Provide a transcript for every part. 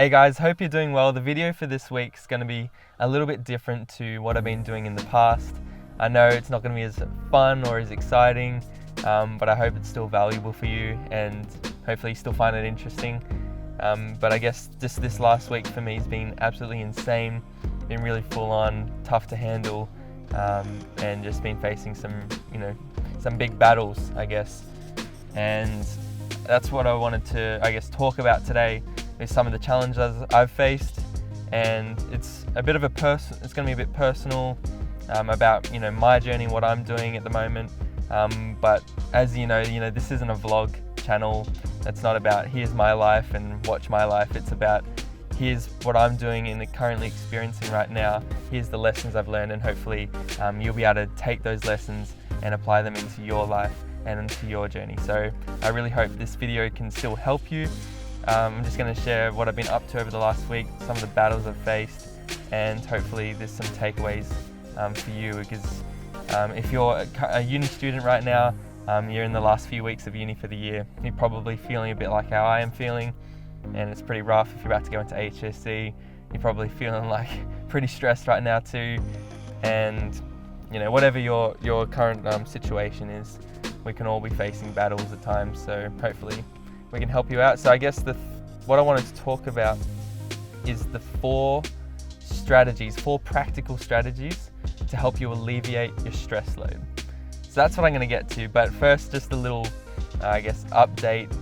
Hey guys, hope you're doing well. The video for this week is going to be a little bit different to what I've been doing in the past. I know it's not going to be as fun or as exciting, but I hope it's still valuable for you and hopefully you still find it interesting. But I guess just this last week for me has been absolutely insane, been really full on, tough to handle, and just been facing some big battles, I guess. And that's what I wanted to, talk about today. Is some of the challenges I've faced, and it's a bit of it's going to be a bit personal about my journey, what I'm doing at the moment. But as you know, this isn't a vlog channel. It's not about here's my life and watch my life. It's about here's what I'm doing and currently experiencing right now. Here's the lessons I've learned, and hopefully you'll be able to take those lessons and apply them into your life and into your journey. So I really hope this video can still help you. I'm just going to share what I've been up to over the last week, some of the battles I've faced, and hopefully there's some takeaways for you, because if you're a uni student right now, you're in the last few weeks of uni for the year, you're probably feeling a bit like how I am feeling, and it's pretty rough. If you're about to go into HSC, you're probably feeling like pretty stressed right now too, and whatever your current situation is, we can all be facing battles at times, so hopefully we can help you out. So I guess what I wanted to talk about is the four practical strategies to help you alleviate your stress load. So that's what I'm going to get to, but first just a little, update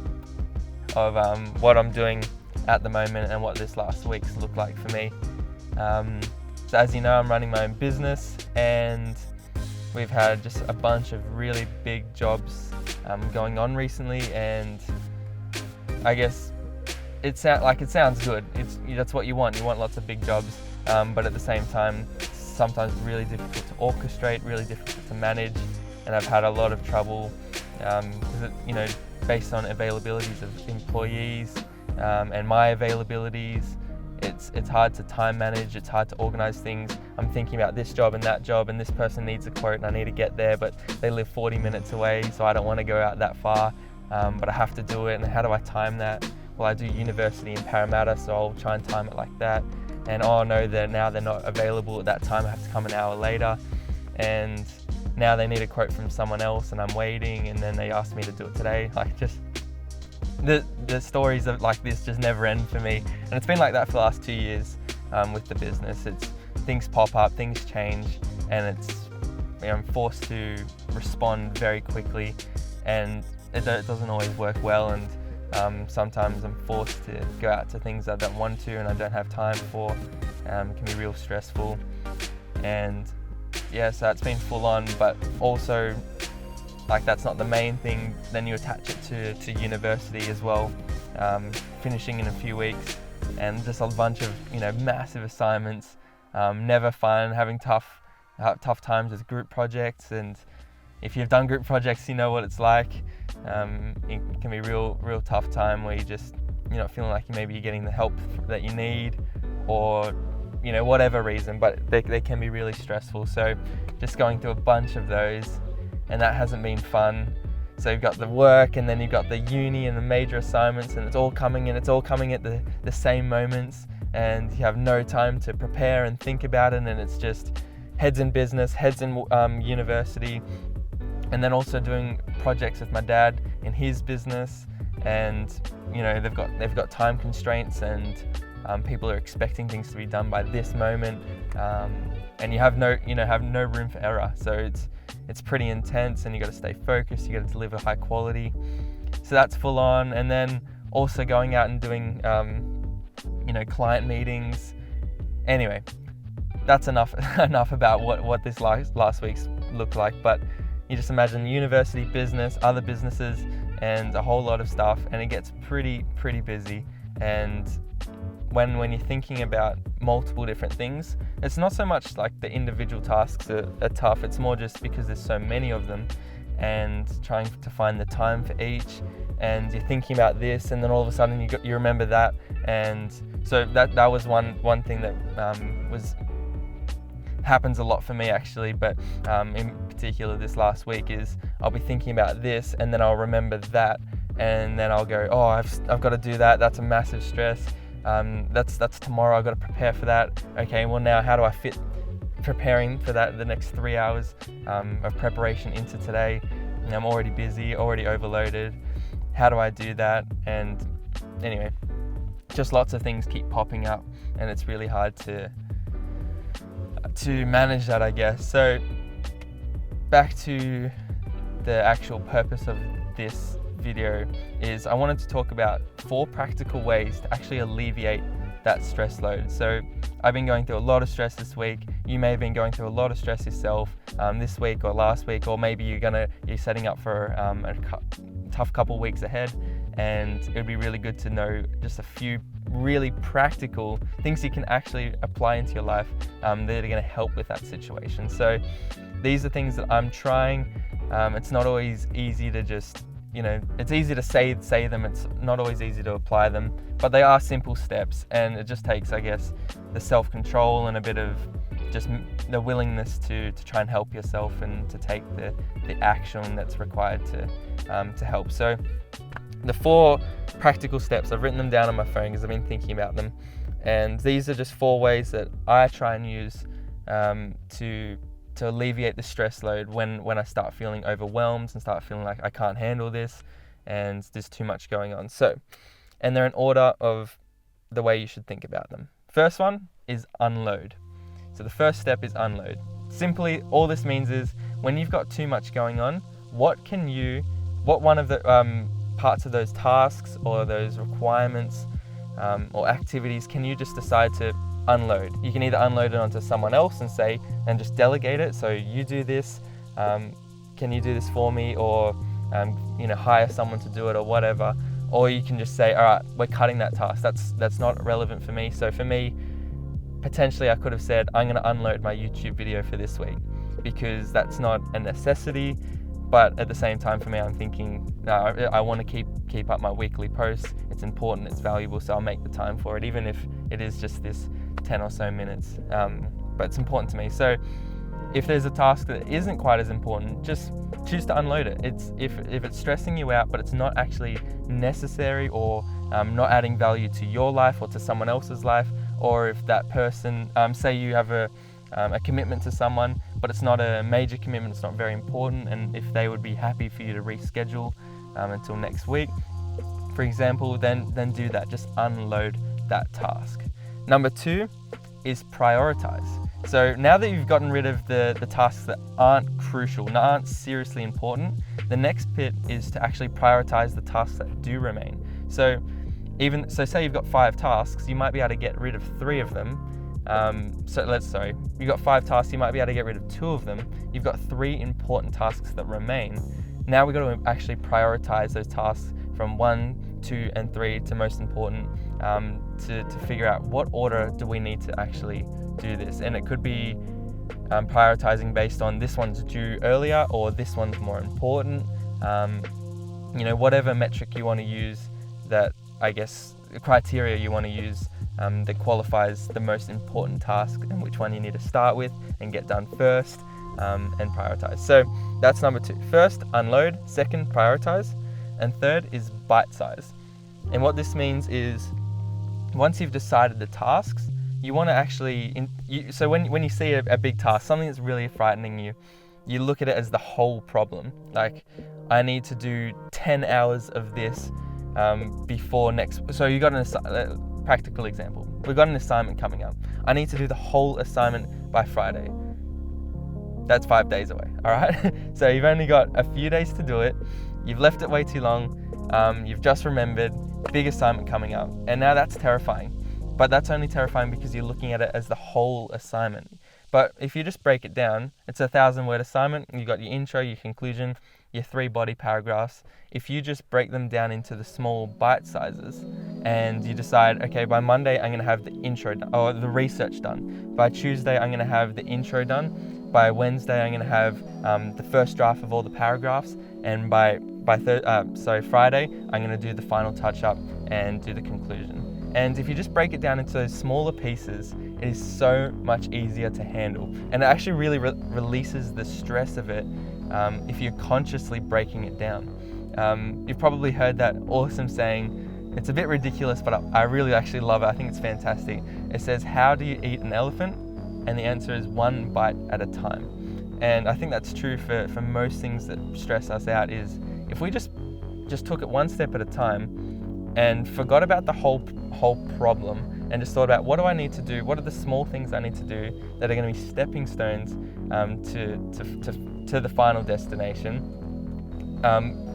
of what I'm doing at the moment and what this last week's looked like for me. So as you know, I'm running my own business, and we've had just a bunch of really big jobs going on recently, and I guess it sounds good. That's what you want. You want lots of big jobs, but at the same time, sometimes really difficult to orchestrate, really difficult to manage, and I've had a lot of trouble based on availabilities of employees and my availabilities. It's hard to time manage. It's hard to organize things. I'm thinking about this job and that job, and this person needs a quote, and I need to get there, but they live 40 minutes away, so I don't want to go out that far. But I have to do it, and how do I time that? Well, I do university in Parramatta, so I'll try and time it like that. And oh no, now they're not available at that time, I have to come an hour later. And now they need a quote from someone else, and I'm waiting, and then they ask me to do it today. The stories of like this just never end for me. And it's been like that for the last 2 years with the business. Things pop up, things change, and I'm forced to respond very quickly, and it doesn't always work well, and sometimes I'm forced to go out to things I don't want to and I don't have time for. It can be real stressful, and so it's been full on, but also that's not the main thing. Then you attach it to university as well, finishing in a few weeks, and just a bunch of massive assignments, never fun, having tough times with group projects. And if you've done group projects, you know what it's like. It can be real tough time where you're not feeling like you're getting the help that you need, or whatever reason, but they can be really stressful. So just going through a bunch of those, and that hasn't been fun. So you've got the work, and then you've got the uni and the major assignments, and it's all coming at the same moments, and you have no time to prepare and think about it, and it's just heads in business, heads in university. And then also doing projects with my dad in his business, and they've got time constraints, and people are expecting things to be done by this moment, and you have no room for error. So it's pretty intense, and you got to stay focused. You got to deliver high quality. So that's full on, and then also going out and doing client meetings. Anyway, that's enough about what this last week's looked like, but. You just imagine university, business, other businesses, and a whole lot of stuff, and it gets pretty busy. And when you're thinking about multiple different things, it's not so much like the individual tasks are tough, it's more just because there's so many of them, and trying to find the time for each, and you're thinking about this, and then all of a sudden you remember that. And so that was one thing that happens a lot for me actually, but in particular this last week is I'll be thinking about this, and then I'll remember that, and then I'll go, oh, I've got to do that. That's a massive stress. That's tomorrow. I've got to prepare for that. Okay, well now how do I fit preparing for that the next 3 hours of preparation into today? And I'm already busy, already overloaded. How do I do that? And anyway, just lots of things keep popping up, and it's really hard to manage that, I guess. So back to the actual purpose of this video is I wanted to talk about 4 practical ways to actually alleviate that stress load. So I've been going through a lot of stress this week. You may have been going through a lot of stress yourself this week or last week, or maybe you're setting up for a tough couple weeks ahead, and it would be really good to know just a few really practical things you can actually apply into your life that are going to help with that situation. So these are things that I'm trying. It's not always easy to just, it's easy to say them. It's not always easy to apply them, but they are simple steps, and it just takes, I guess, the self-control and a bit of just the willingness to try and help yourself and to take the action that's required to help. So the 4 practical steps, I've written them down on my phone because I've been thinking about them, and these are just 4 ways that I try and use to alleviate the stress load when I start feeling overwhelmed and start feeling like I can't handle this and there's too much going on. So, and they're in order of the way you should think about them. First one is unload. So the first step is unload. Simply, all this means is when you've got too much going on, what one of the parts of those tasks or those requirements or activities can you just decide to unload? You can either unload it onto someone else and just delegate it. So you do this, can you do this for me? Or hire someone to do it or whatever. Or you can just say, all right, we're cutting that task. That's not relevant for me. So for me, potentially I could have said, I'm going to unload my YouTube video for this week because that's not a necessity. But at the same time, for me, I'm thinking, no, I want to keep up my weekly posts. It's important, it's valuable, so I'll make the time for it, even if it is just this 10 or so minutes. But it's important to me. So if there's a task that isn't quite as important, just choose to unload it. If it's stressing you out, but it's not actually necessary or not adding value to your life or to someone else's life, or if that person, say you have a commitment to someone, but it's not a major commitment, it's not very important, and if they would be happy for you to reschedule until next week, for example, then do that. Just unload that task. Number 2 is prioritize. So now that you've gotten rid of the tasks that aren't crucial, aren't seriously important, the next bit is to actually prioritize the tasks that do remain. So say you've got 5 tasks, you might be able to get rid of 3 of them. You've got 5 tasks, you might be able to get rid of 2 of them. You've got 3 important tasks that remain. Now we've got to actually prioritize those tasks from 1, 2, and 3 to most important, to figure out what order do we need to actually do this. And it could be prioritizing based on this one's due earlier or this one's more important. Whatever metric you want to use, that I guess the criteria you want to use that qualifies the most important task and which one you need to start with and get done first, and prioritize. So that's number 2. First, unload. Second, prioritize. And third is bite size. And what this means is once you've decided the tasks, you want to actually, so when you see a big task, something that's really frightening you, you look at it as the whole problem. Like, I need to do 10 hours of this before next. So you got a practical example. We've got an assignment coming up. I need to do the whole assignment by Friday. That's 5 days away, all right? So you've only got a few days to do it. You've left it way too long. You've just remembered, big assignment coming up. And now that's terrifying. But that's only terrifying because you're looking at it as the whole assignment. But if you just break it down, it's a 1,000-word assignment. You've got your intro, your conclusion, your 3 body paragraphs. If you just break them down into the small bite sizes and you decide, okay, by Monday, I'm going to have the intro done, or the research done. By Tuesday, I'm going to have the intro done. By Wednesday, I'm going to have the first draft of all the paragraphs. And by Friday, I'm going to do the final touch-up and do the conclusion. And if you just break it down into those smaller pieces, it is so much easier to handle. And it actually really releases the stress of it if you're consciously breaking it down. You've probably heard that awesome saying, It's a bit ridiculous, but I really actually love it. I think it's fantastic. It says, how do you eat an elephant? And the answer is one bite at a time. And I think that's true for most things that stress us out, is if we just took it one step at a time and forgot about the whole problem and just thought about, what do I need to do? What are the small things I need to do that are going to be stepping stones to the final destination?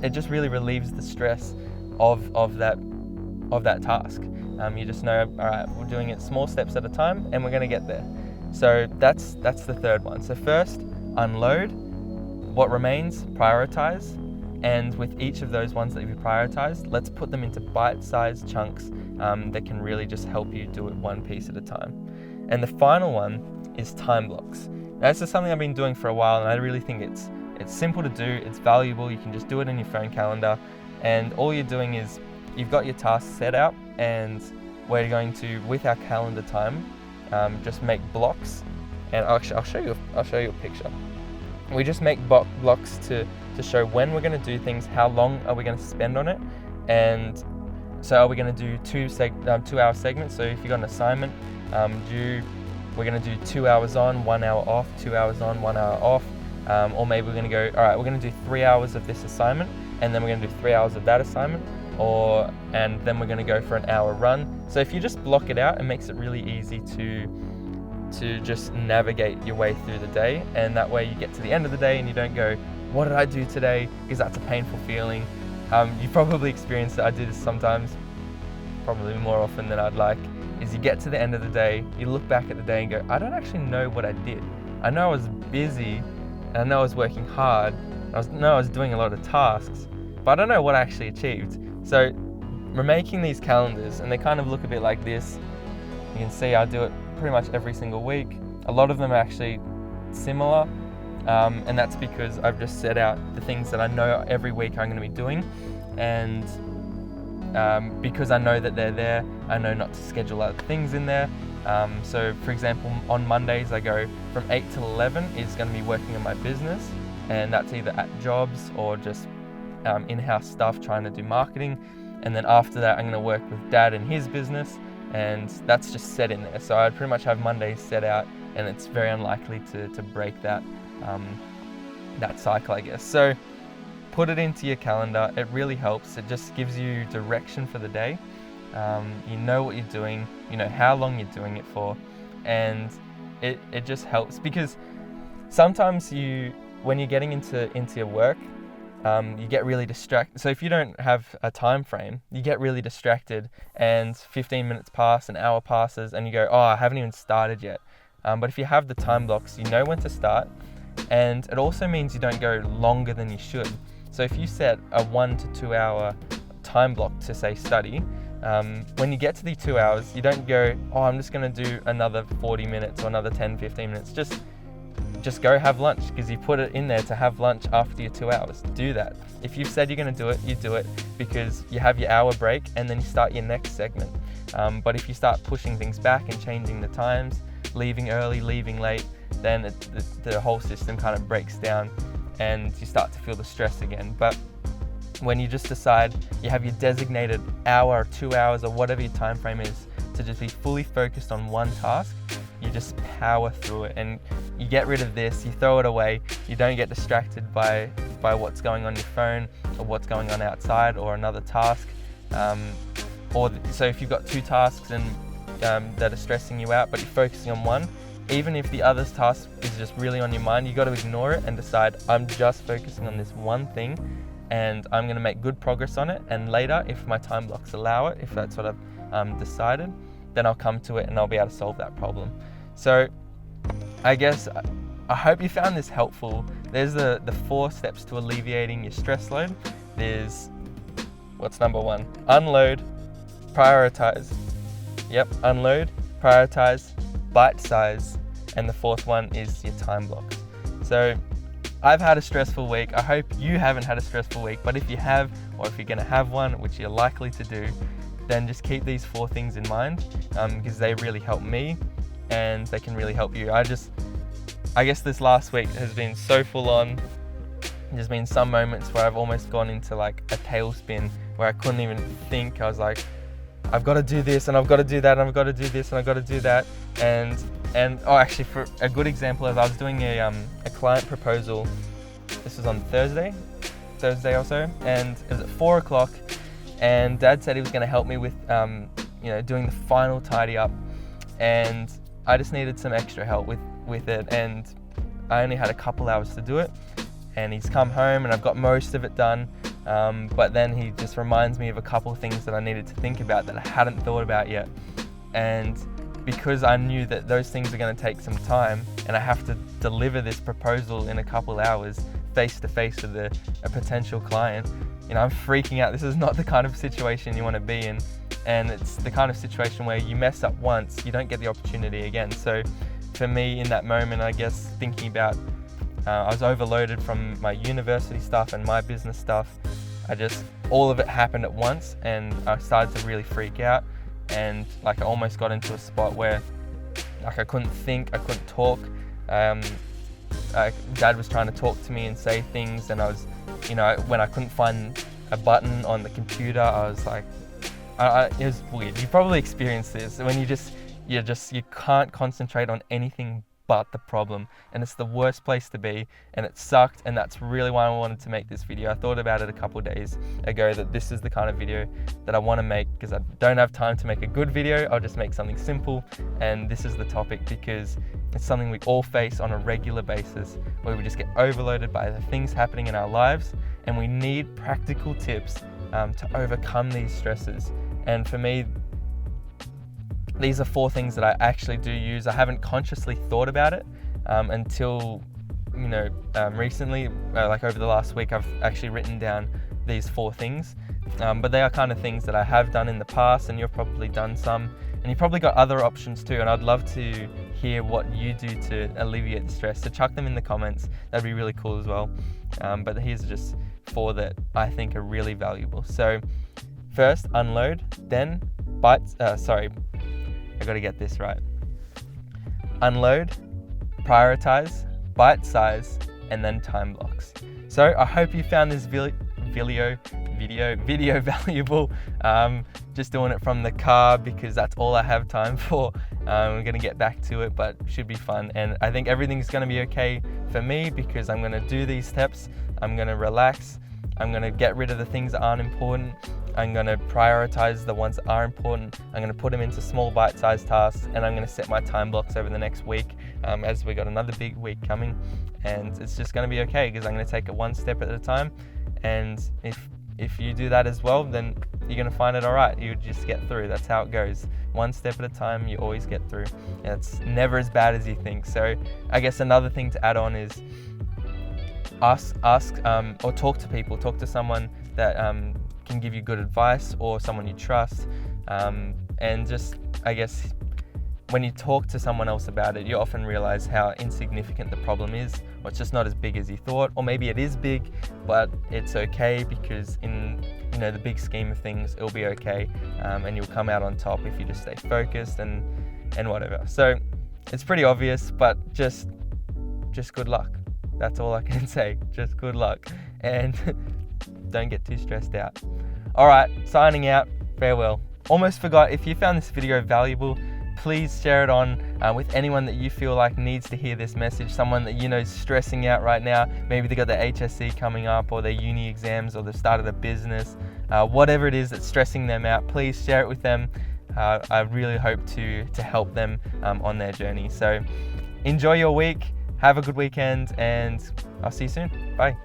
It just really relieves the stress of that task. You just know, all right, we're doing it small steps at a time and we're going to get there. So that's the third one. So first, unload. What remains, prioritize. And with each of those ones that you've prioritized, let's put them into bite-sized chunks that can really just help you do it one piece at a time. And the final one is time blocks. Now, this is something I've been doing for a while, and I really think it's simple to do, it's valuable. You can just do it in your phone calendar, and all you're doing is you've got your tasks set out, and we're going to, with our calendar time, just make blocks. And actually, I'll show you a picture. We just make blocks to show when we're going to do things, how long are we going to spend on it, and so are we going to do 2-hour segments. So if you've got an assignment due, we're going to do 2 hours on, 1 hour off, 2 hours on, 1 hour off, or maybe we're going to go, all right, we're going to do 3 hours of this assignment, and then we're going to do 3 hours of that assignment, and then we're going to go for an hour run. So if you just block it out, it makes it really easy to just navigate your way through the day, and that way you get to the end of the day and you don't go, what did I do today? Because that's a painful feeling. You probably experienced it. I do this sometimes, probably more often than I'd like, is you get to the end of the day, you look back at the day and go, I don't actually know what I did. I know I was busy, and I know I was working hard, I was doing a lot of tasks, but I don't know what I actually achieved. So we're making these calendars, and they kind of look a bit like this. You can see I do it pretty much every single week. A lot of them are actually similar, and that's because I've just set out the things that I know every week I'm going to be doing, and because I know that they're there, I know not to schedule other things in there. So for example, on Mondays I go from 8 till 11 is going to be working on my business, and that's either at jobs or just in-house stuff, trying to do marketing. And then after that I'm going to work with Dad and his business, and that's just set in there. So I pretty much have Mondays set out, and it's very unlikely to break that cycle, I guess. So put it into your calendar. It really helps. It just gives you direction for the day. You know what you're doing, you know how long you're doing it for, and it just helps, because sometimes when you're getting into your work, you get really distracted. So if you don't have a time frame, you get really distracted, and 15 minutes pass, an hour passes, and you go, oh, I haven't even started yet. But if you have the time blocks, you know when to start, and it also means you don't go longer than you should. So if you set a 1 to 2 hour time block to say study, when you get to the 2 hours, you don't go, oh, I'm just going to do another 40 minutes or another 10, 15 minutes. Just go have lunch, because you put it in there to have lunch after your 2 hours. Do that. If you've said you're going to do it, you do it, because you have your hour break and then you start your next segment. But if you start pushing things back and changing the times, leaving early, leaving late, then the whole system kind of breaks down and you start to feel the stress again. But when you just decide, you have your designated hour or 2 hours or whatever your time frame is to just be fully focused on one task, you just power through it, and you get rid of this, you throw it away, you don't get distracted by what's going on your phone or what's going on outside or another task. So if you've got 2 tasks and that are stressing you out, but you're focusing on one, even if the other task is just really on your mind, you got to ignore it and decide, I'm just focusing on this one thing, and I'm going to make good progress on it, and later, if my time blocks allow it, if that's what I've decided, then I'll come to it and I'll be able to solve that problem. So I guess I hope you found this helpful. There's the 4 steps to alleviating your stress load. There's, what's number 1? Unload, prioritize. Yep, unload, prioritize, bite size, and the 4th one is your time blocks. So I've had a stressful week. I hope you haven't had a stressful week, but if you have, or if you're going to have one, which you're likely to do, then just keep these 4 things in mind, because they really help me and they can really help you. I guess this last week has been so full on, There's been some moments where I've almost gone into like a tailspin where I couldn't even think. I was like, I've got to do this and I've got to do that and I've got to do this and I've got to do that. And actually, for a good example, is I was doing a client proposal. This was on Thursday or so, and it was at 4 o'clock. And Dad said he was going to help me with doing the final tidy up, and I just needed some extra help with it, and I only had a couple hours to do it. And he's come home and I've got most of it done, but then he just reminds me of a couple of things that I needed to think about that I hadn't thought about yet. And because I knew that those things are going to take some time and I have to deliver this proposal in a couple hours face to face with a potential client, I'm freaking out. This is not the kind of situation you want to be in, and it's the kind of situation where you mess up once, you don't get the opportunity again. So for me in that moment, I guess thinking about I was overloaded from my university stuff and my business stuff. All of it happened at once, and I started to really freak out, and like I almost got into a spot where like I couldn't think, I couldn't talk. Dad was trying to talk to me and say things, and I was, when I couldn't find a button on the computer, I was like, it was weird. You probably experienced this when you can't concentrate on anything but the problem, and it's the worst place to be, and it sucked. And that's really why I wanted to make this video. I thought about it a couple of days ago that this is the kind of video that I want to make, because I don't have time to make a good video. I'll just make something simple, and this is the topic because it's something we all face on a regular basis, where we just get overloaded by the things happening in our lives, and we need practical tips to overcome these stresses. And for me, these are 4 things that I actually do use. I haven't consciously thought about it until recently, like over the last week, I've actually written down these 4 things. But they are kind of things that I have done in the past, and you've probably done some, and you've probably got other options too. And I'd love to hear what you do to alleviate the stress. So chuck them in the comments. That'd be really cool as well. But here's just 4 that I think are really valuable. So first, unload, then I got to get this right. Unload, prioritize, bite size, and then time blocks. So I hope you found this video valuable. Just doing it from the car because that's all I have time for. We're going to get back to it, but should be fun. And I think everything's going to be okay for me because I'm going to do these steps. I'm going to relax. I'm going to get rid of the things that aren't important. I'm going to prioritize the ones that are important. I'm going to put them into small bite-sized tasks, and I'm going to set my time blocks over the next week as we got another big week coming. And it's just going to be okay because I'm going to take it one step at a time. And if you do that as well, then you're going to find it all right. You just get through. That's how it goes. One step at a time, you always get through. And it's never as bad as you think. So I guess another thing to add on is ask or talk to people. Talk to someone that can give you good advice, or someone you trust. And just, I guess, when you talk to someone else about it, you often realize how insignificant the problem is, or it's just not as big as you thought, or maybe it is big, but it's okay because in the big scheme of things, it'll be okay, and you'll come out on top if you just stay focused and whatever. So it's pretty obvious, but just good luck. That's all I can say. Just good luck, and don't get too stressed out. All right, signing out. Farewell. Almost forgot, if you found this video valuable, please share it on with anyone that you feel like needs to hear this message. Someone that is stressing out right now. Maybe they got their HSC coming up, or their uni exams, or they've started a business. Whatever it is that's stressing them out, please share it with them. I really hope to help them on their journey. So enjoy your week. Have a good weekend, and I'll see you soon. Bye.